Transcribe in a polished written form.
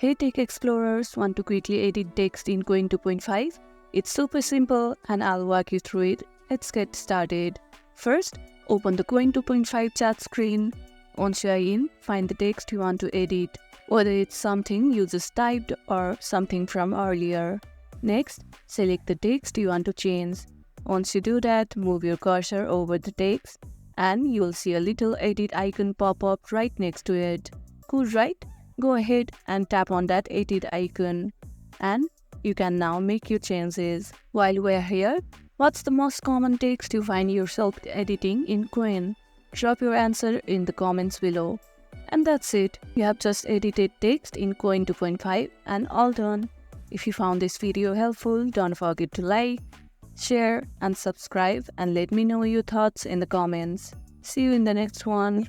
Hey Tech Explorers, want to quickly edit text in QWEN 2.5? It's super simple and I'll walk you through it. Let's get started. First, open the QWEN 2.5 chat screen. Once you are in, find the text you want to edit, whether it's something you just typed or something from earlier. Next, select the text you want to change. Once you do that, move your cursor over the text and you will see a little edit icon pop up right next to it. Cool, right? Go ahead and tap on that edit icon and you can now make your changes. While we're here, what's the most common text you find yourself editing in QWEN? Drop your answer in the comments below. And that's it. You have just edited text in QWEN 2.5 and all done. If you found this video helpful, don't forget to like, share and subscribe and let me know your thoughts in the comments. See you in the next one.